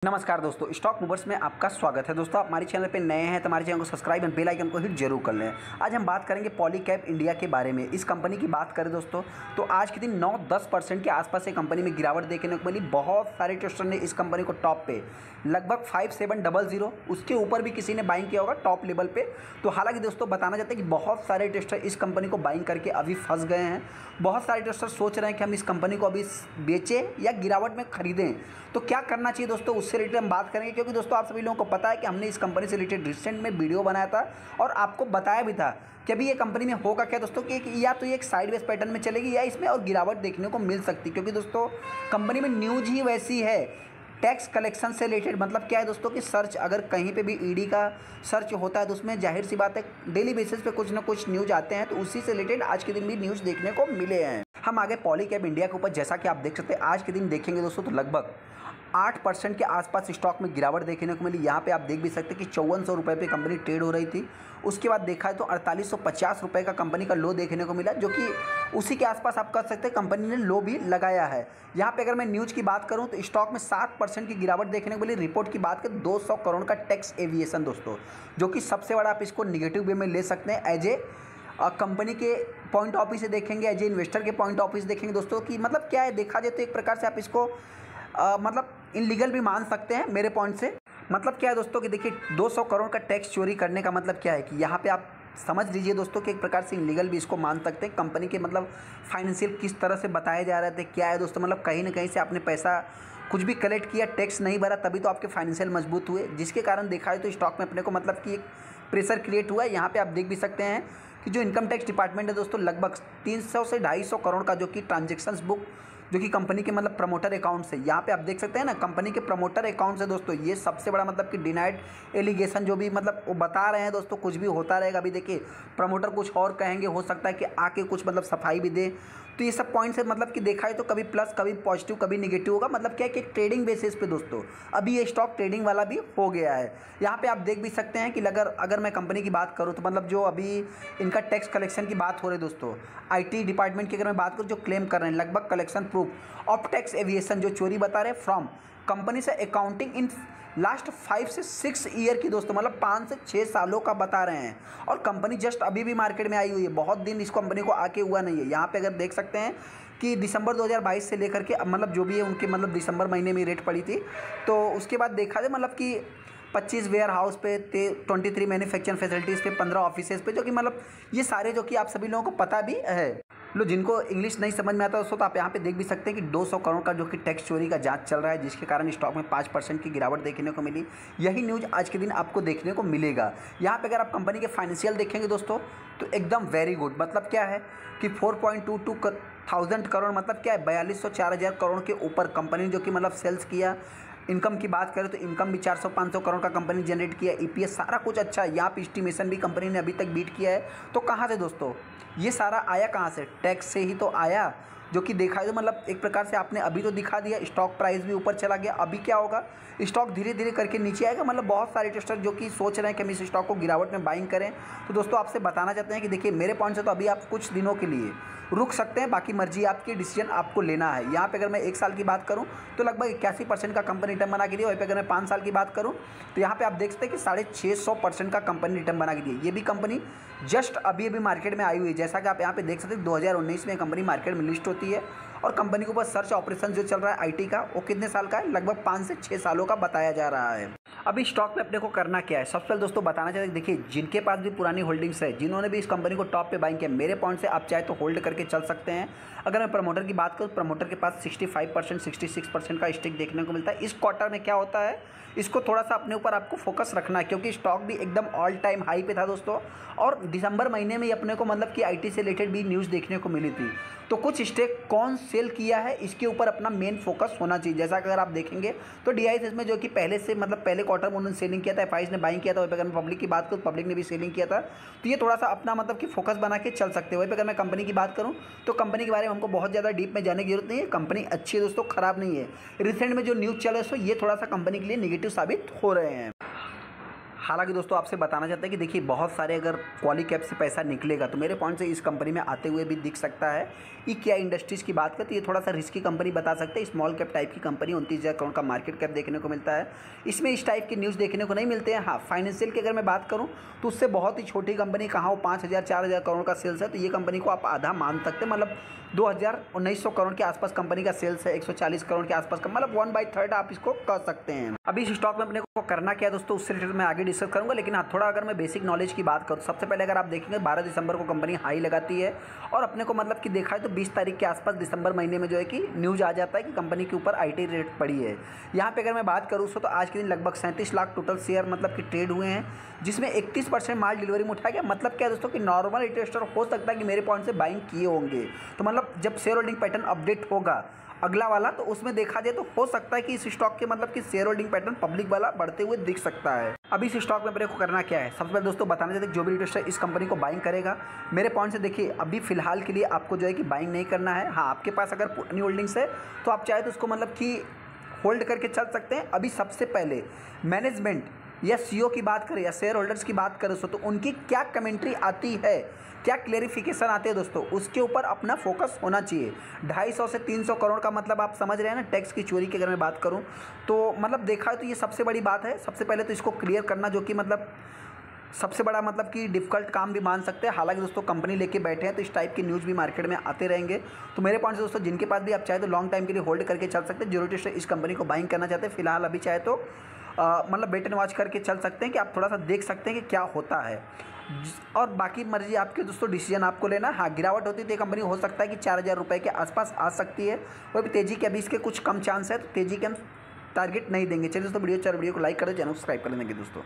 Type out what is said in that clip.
नमस्कार दोस्तों, stock movers में आपका स्वागत है। दोस्तों आप हमारे चैनल पे नए हैं तो हमारे चैनल को सब्सक्राइब और बेल आइकन को हिट जरूर कर लें। आज हम बात करेंगे पॉलीकैब इंडिया के बारे में। इस कंपनी की बात करें दोस्तों तो आज के दिन 9-10% के आसपास ये कंपनी में गिरावट देखने को मिली। बहुत सारे ट्रेडर्स ने इस कंपनी को टॉप पे लगभग 5700 उसके ऊपर भी किसी ने बाइंग किया होगा टॉप लेवल पे। तो हालांकि दोस्तों बताना चाहते हैं कि बहुत सारे ट्रेडर्स इस कंपनी को बाइंग करके अभी फंस गए हैं। बहुत सारे ट्रेडर्स सोच रहे हैं कि हम इस कंपनी को अभी बेचें या गिरावट में खरीदें। तो क्या करना चाहिए दोस्तों, उससे रिलेटेड हम बात करेंगे। क्योंकि दोस्तों आप सभी लोगों को पता है कि हमने इस कंपनी से रिलेटेड रिसेंट में वीडियो बनाया था और आपको बताया भी था कि अभी ये कंपनी में होगा क्या दोस्तों कि या तो ये एक साइडवेज पैटर्न में चलेगी या इसमें और गिरावट देखने को मिल सकती। क्योंकि दोस्तों कंपनी में न्यूज ही वैसी है। टैक्स कलेक्शन से रिलेटेड मतलब क्या है दोस्तों कि सर्च अगर कहीं पे भी ईडी का सर्च होता है तो उसमें जाहिर सी बात है डेली बेसिस पे कुछ ना कुछ न्यूज आते हैं। तो उसी से रिलेटेड आज के दिन भी न्यूज़ देखने को मिले हैं। हम आगे पॉलीकैब इंडिया के ऊपर जैसा कि आप देख सकते हैं आज के दिन देखेंगे दोस्तों तो लगभग 8% के आसपास स्टॉक में गिरावट देखने को मिली। यहाँ पे आप देख भी सकते हैं कि 5400 रुपये पे कंपनी ट्रेड हो रही थी। उसके बाद देखा है तो 4850 रुपये का कंपनी का लो देखने को मिला, जो कि उसी के आसपास आप कर सकते हैं कंपनी ने लो भी लगाया है। यहाँ पे अगर मैं न्यूज़ की बात करूँ तो स्टॉक में 7% की गिरावट देखने को मिली। रिपोर्ट की बात करें 200 करोड़ का टैक्स एविएशन दोस्तों, जो कि सबसे बड़ा आप इसको निगेटिव वे में ले सकते हैं। एज ए कंपनी के पॉइंट ऑफ व्यू से देखेंगे, एज ए इन्वेस्टर के पॉइंट ऑफ व्यू से देखेंगे दोस्तों कि मतलब क्या है, देखा जाए तो एक प्रकार से आप इसको मतलब इनलीगल भी मान सकते हैं मेरे पॉइंट से। मतलब क्या है दोस्तों कि देखिए 200 करोड़ का टैक्स चोरी करने का मतलब क्या है कि यहाँ पे आप समझ लीजिए दोस्तों कि एक प्रकार से इनलीगल भी इसको मान सकते हैं। कंपनी के मतलब फाइनेंशियल किस तरह से बताए जा रहे थे क्या है दोस्तों, मतलब कहीं ना कहीं से आपने पैसा कुछ भी कलेक्ट किया, टैक्स नहीं भरा, तभी तो आपके फाइनेंशियल मजबूत हुए, जिसके कारण देखा है तो स्टॉक में अपने को मतलब कि एक प्रेशर क्रिएट हुआ है। यहाँ पे आप देख भी सकते हैं कि जो इनकम टैक्स डिपार्टमेंट है दोस्तों लगभग 300 से 250 करोड़ का जो कि ट्रांजेक्शन्स बुक जो कि कंपनी के मतलब प्रमोटर अकाउंट से, यहाँ पे आप देख सकते हैं ना कंपनी के प्रमोटर अकाउंट से दोस्तों ये सबसे बड़ा मतलब कि डिनाइड एलिगेशन जो भी मतलब वो बता रहे हैं दोस्तों, कुछ भी होता रहेगा। अभी देखिए प्रमोटर कुछ और कहेंगे, हो सकता है कि आके कुछ मतलब सफाई भी दे। तो ये सब पॉइंट्स है मतलब कि देखा है तो कभी प्लस कभी पॉजिटिव कभी निगेटिव होगा। मतलब क्या है कि ट्रेडिंग बेसिस पे दोस्तों अभी ये स्टॉक ट्रेडिंग वाला भी हो गया है। यहाँ पे आप देख भी सकते हैं कि अगर मैं कंपनी की बात करूँ तो मतलब जो अभी इनका टैक्स कलेक्शन की बात हो रही है दोस्तों, IT डिपार्टमेंट की अगर मैं बात करूँ जो क्लेम कर रहे हैं लगभग collection proof of tax aviation जो चोरी बता रहे हैं फ्रॉम कंपनी से अकाउंटिंग इन लास्ट 5 से 6 ईयर की दोस्तों, मतलब 5 से 6 सालों का बता रहे हैं। और कंपनी जस्ट अभी भी मार्केट में आई हुई है, बहुत दिन इस कंपनी को आके हुआ नहीं है। यहाँ पे अगर देख सकते हैं कि दिसंबर 2022 से लेकर के अब मतलब जो भी है उनके मतलब दिसंबर महीने में रेट पड़ी थी। तो उसके बाद देखा जाए मतलब कि 25 वेयर हाउस पे 23 मैन्युफैक्चरिंग फैसिलिटीज़ पे 15 ऑफिसेज पे, जो कि मतलब ये सारे जो कि आप सभी लोगों को पता भी है। लो जिनको इंग्लिश नहीं समझ में आता दोस्तों तो आप यहाँ पे देख भी सकते हैं कि 200 करोड़ का जो कि टैक्स चोरी का जांच चल रहा है, जिसके कारण स्टॉक में 5% की गिरावट देखने को मिली। यही न्यूज़ आज के दिन आपको देखने को मिलेगा। यहाँ पे अगर आप कंपनी के फाइनेंशियल देखेंगे दोस्तों तो एकदम वेरी गुड। मतलब क्या है कि 4.22 थाउजेंड करोड़ मतलब क्या है 4204 करोड़ के ऊपर कंपनी जो कि मतलब सेल्स किया। इनकम की बात करें तो इनकम भी 400-500 करोड़ का कंपनी जनरेट किया। EPS सारा कुछ अच्छा है। यहाँ पे एस्टिमेशन भी कंपनी ने अभी तक बीट किया है। तो कहाँ से दोस्तों ये सारा आया, कहाँ से? टैक्स से ही तो आया, जो कि देखा है तो मतलब एक प्रकार से आपने अभी तो दिखा दिया, स्टॉक प्राइस भी ऊपर चला गया। अभी क्या होगा, स्टॉक धीरे धीरे करके नीचे आएगा। मतलब बहुत सारे इन्वेस्टर जो कि सोच रहे हैं कि हम इस स्टॉक को गिरावट में बाइंग करें। तो दोस्तों आपसे बताना चाहते हैं कि देखिए मेरे पॉइंट से तो अभी आप कुछ दिनों के लिए रुक सकते हैं, बाकी मर्जी आपकी, डिसीजन आपको लेना है। यहाँ पे अगर मैं 1 साल की बात करूँ तो लगभग 81% का कंपनी रिटर्न बना के दिया। वहीं पे अगर मैं 5 साल की बात करूँ तो यहाँ पे आप देख सकते हैं कि 650% का कंपनी रिटर्न बना के दिया। ये भी कंपनी जस्ट अभी मार्केट में आई हुई है। जैसा कि आप यहाँ पे देख सकते हैं 2019 में कंपनी मार्केट में लिस्ट होती है और कंपनी के ऊपर सर्च ऑपरेशन जो चल रहा है IT का वो कितने साल का है, लगभग 5 से 6 सालों का बताया जा रहा है। अभी स्टॉक में अपने को करना क्या है, सबसे पहले दोस्तों बताना चाहते हैं देखिए जिनके पास भी पुरानी होल्डिंग्स है, जिन्होंने भी इस कंपनी को टॉप पे बाइंग किया, मेरे पॉइंट से आप चाहे तो होल्ड करके चल सकते हैं। अगर मैं प्रमोटर की बात करूँ, प्रमोटर के पास 65% 66% का स्टेक देखने को मिलता है। इस क्वार्टर में क्या होता है, इसको थोड़ा सा अपने ऊपर आपको फोकस रखना है, क्योंकि स्टॉक भी एकदम ऑल टाइम हाई पे था दोस्तों। और दिसंबर महीने में अपने को मतलब कि IT से रिलेटेड भी न्यूज़ देखने को मिली थी। तो कुछ स्टेक कौन सेल किया है इसके ऊपर अपना मेन फोकस होना चाहिए। जैसा कि अगर आप देखेंगे तो DIS में जो कि पहले से मतलब पहले क्वार्टर में उन्होंने सेलिंग किया था, FIs ने बाइंग किया था। वहीं पर अगर मैं पब्लिक की बात करूँ, पब्लिक ने भी सेलिंग किया था। तो ये थोड़ा सा अपना मतलब कि फोकस बना के चल सकते हैं। वहीं पर अगर मैं कंपनी की बात करूँ तो कंपनी के बारे में हमको बहुत ज़्यादा डीप में जाने की जरूरत नहीं है। कंपनी अच्छी है दोस्तों, खराब नहीं है। रिसेंट में जो न्यूज़ चल रहा है ये थोड़ा सा कंपनी के लिए निगेटिव साबित हो रहे हैं। हालांकि दोस्तों आपसे बताना चाहते हैं कि देखिए बहुत सारे अगर पॉली कैप से पैसा निकलेगा तो मेरे पॉइंट से इस कंपनी में आते हुए भी दिख सकता है। इक्या इंडस्ट्रीज़ की बात करें तो ये थोड़ा सा रिस्की कंपनी बता सकते हैं। स्मॉल कैप टाइप की कंपनी 29,000 करोड़ का मार्केट कैप देखने को मिलता है। इसमें इस टाइप की न्यूज़ देखने को नहीं मिलते हैं। हाँ, फाइनेंशियल की अगर मैं बात करूँ तो उससे बहुत ही छोटी कंपनी कहाँ वो 5,000 4,000 करोड़ का सेल्स है, तो ये कंपनी को आप आधा मान सकते हैं। मतलब 2,900 करोड़ के आसपास कंपनी का सेल्स है, 140 करोड़ के आसपास का, मतलब 1/3 आप इसको कह सकते हैं। अभी इस स्टॉक में अपने को करना क्या है दोस्तों, उससे रिलेटेड मैं आगे डिस्कस करूंगा। लेकिन हाँ, थोड़ा अगर मैं बेसिक नॉलेज की बात करूँ, सबसे पहले अगर आप देखेंगे 12 दिसंबर को कंपनी हाई लगाती है और अपने को मतलब कि देखा है तो 20 तारीख के आसपास दिसंबर महीने में जो है कि न्यूज़ आ जाता है कि कंपनी के ऊपर IT रेट पड़ी है। यहाँ पे अगर मैं बात करूँ तो आज के दिन लगभग 37 लाख टोटल शेयर मतलब कि ट्रेड हुए हैं, जिसमें 31% माल डिलीवरी में उठाया गया। मतलब क्या है दोस्तों कि नॉर्मल इन्वेस्टर हो सकता है कि मेरे पॉइंट से बाइंग किए होंगे, तो मतलब जब शेयर होल्डिंग पैटर्न अपडेट होगा अगला वाला तो उसमें देखा जाए तो हो सकता है कि इस स्टॉक के मतलब कि शेयर होल्डिंग पैटर्न पब्लिक वाला बढ़ते हुए दिख सकता है। अभी इस स्टॉक में अपने को करना क्या है, सबसे पहले दोस्तों बताना चाहते हैं जो भी इन्वेस्टर इस कंपनी को बाइंग करेगा, मेरे पॉइंट से देखिए अभी फिलहाल के लिए आपको जो है कि बाइंग नहीं करना है। हाँ, आपके पास अगर पुरानी होल्डिंग्स है तो आप चाहे तो उसको मतलब कि होल्ड करके चल सकते हैं। अभी सबसे पहले मैनेजमेंट या CEO की बात करें या शेयर होल्डर्स की बात करें तो उनकी क्या कमेंट्री आती है, क्या क्लेरिफिकेशन आते हैं दोस्तों, उसके ऊपर अपना फोकस होना चाहिए। 250 से 300 करोड़ का मतलब आप समझ रहे हैं ना, टैक्स की चोरी की अगर मैं बात करूं तो मतलब देखा है तो ये सबसे बड़ी बात है। सबसे पहले तो इसको क्लियर करना, जो कि मतलब सबसे बड़ा मतलब कि डिफ़िकल्ट काम भी मान सकते हैं। हालांकि दोस्तों कंपनी लेके बैठे हैं तो इस टाइप की न्यूज़ भी मार्केट में आते रहेंगे। तो मेरे पॉइंट से दोस्तों जिनके पास भी आप चाहे तो लॉन्ग टाइम के लिए होल्ड करके चल सकते हैं। जो इन्वेस्टर इस कंपनी को बाइंग करना चाहते हैं फिलहाल अभी चाहे तो मतलब वेट एंड वॉच करके चल सकते हैं कि आप थोड़ा सा देख सकते हैं कि क्या होता है, और बाकी मर्जी आपके दोस्तों, डिसीजन आपको लेना। हाँ, गिरावट होती है तो ये कंपनी हो सकता है कि 4,000 रुपये के आसपास आ सकती है। वो भी तेज़ी के अभी इसके कुछ कम चांस है, तो तेज़ी के हम टारगेट नहीं देंगे। चलिए दोस्तों वीडियो को लाइक कर दो, चैनल को सब्सक्राइब कर लेंगे दोस्तों।